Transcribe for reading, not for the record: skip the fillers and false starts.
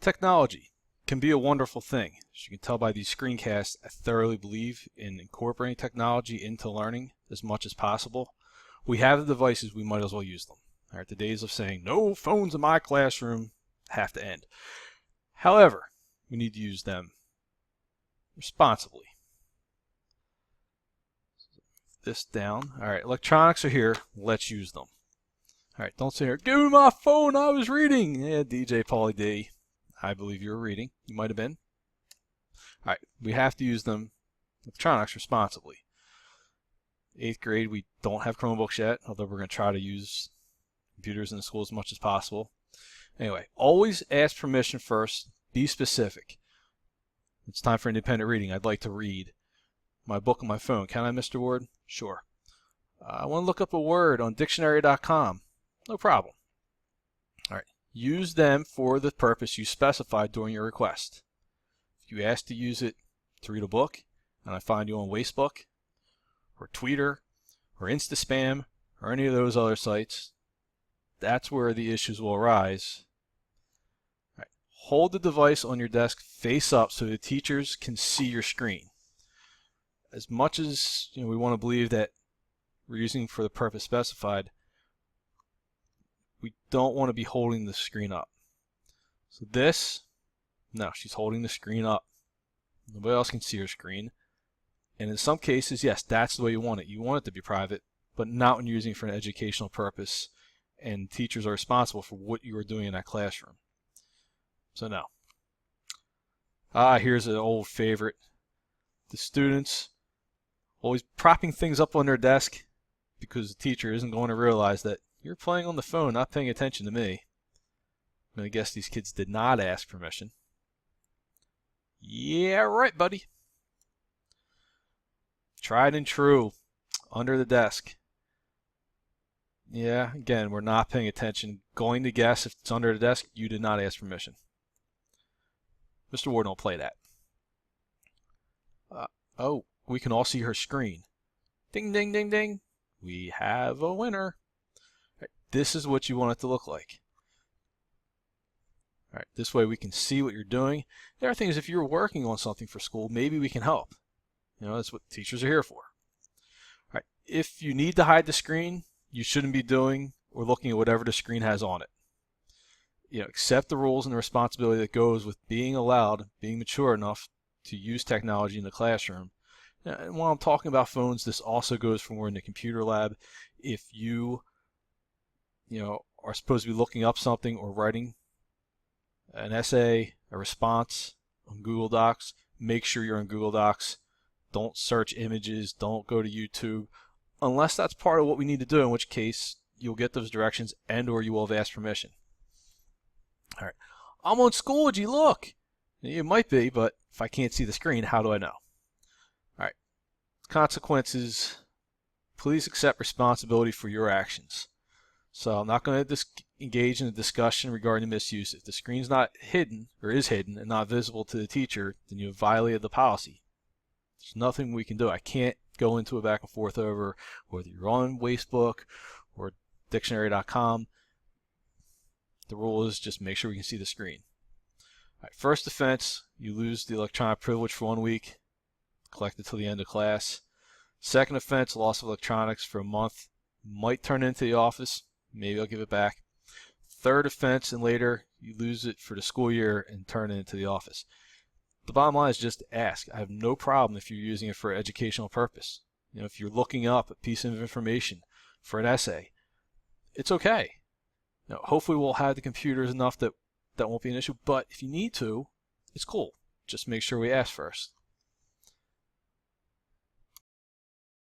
Technology can be a wonderful thing. As you can tell by these screencasts, I thoroughly believe in incorporating technology into learning as much as possible. We have the devices, we might as well use them. All right, the days of saying no phones in my classroom have to end. However, we need to use them responsibly. This down. All right, electronics are here. Let's use them. All right, don't say here, give me my phone, I was reading. Yeah, DJ Pauly D, I believe you were reading. You might have been. All right, we have to use them, electronics, responsibly. 8th grade, we don't have Chromebooks yet, although we're going to try to use computers in the school as much as possible. Anyway, always ask permission first. Be specific. It's time for independent reading. I'd like to read my book on my phone. Can I, Mr. Ward? Sure. I want to look up a word on dictionary.com. No problem. All right. Use them for the purpose you specified during your request. If you ask to use it to read a book, and I find you on Wastebook, or Twitter, or InstaSpam, or any of those other sites, that's where the issues will arise. All right. Hold the device on your desk face up so the teachers can see your screen. As much as we want to believe that we're using for the purpose specified, we don't want to be holding the screen up. So this, no, she's holding the screen up. Nobody else can see her screen. And in some cases, yes, that's the way you want it. You want it to be private, but not when you're using it for an educational purpose, and teachers are responsible for what you are doing in that classroom. So no. Here's an old favorite. The students always propping things up on their desk because the teacher isn't going to realize that you're playing on the phone, not paying attention to me. I'm going to guess these kids did not ask permission. Yeah, right, buddy. Tried and true. Under the desk. Yeah, again, we're not paying attention. Going to guess if it's under the desk, you did not ask permission. Mr. Ward, don't play that. Oh, we can all see her screen. Ding, ding, ding, ding. We have a winner. Right, this is what you want it to look like. All right, this way we can see what you're doing. The other thing is if you're working on something for school, maybe we can help. That's what teachers are here for. All right, if you need to hide the screen, you shouldn't be doing or looking at whatever the screen has on it. Accept the rules and the responsibility that goes with being allowed, being mature enough to use technology in the classroom. And while I'm talking about phones, this also goes for when we're in the computer lab. If you, are supposed to be looking up something or writing an essay, a response on Google Docs, make sure you're on Google Docs. Don't search images. Don't go to YouTube unless that's part of what we need to do, in which case you'll get those directions and or you will have asked permission. All right. I'm on Schoology, look. You might be, but if I can't see the screen, how do I know? All right. Consequences. Please accept responsibility for your actions. So I'm not going to engage in a discussion regarding misuse. If the screen's not hidden or is hidden and not visible to the teacher, then you have violated the policy. There's nothing we can do. I can't go into a back and forth over whether you're on Wastebook or dictionary.com. The rule is just make sure we can see the screen. All right, first offense, you lose the electronic privilege for 1 week, collected till the end of class. Second offense, loss of electronics for a month, might turn into the office. Maybe I'll give it back. Third offense and later, you lose it for the school year and turn it into the office. The bottom line is just ask. I have no problem if you're using it for educational purpose. If you're looking up a piece of information for an essay, it's okay. Hopefully we'll have the computers enough that won't be an issue, but if you need to, it's cool. Just make sure we ask first.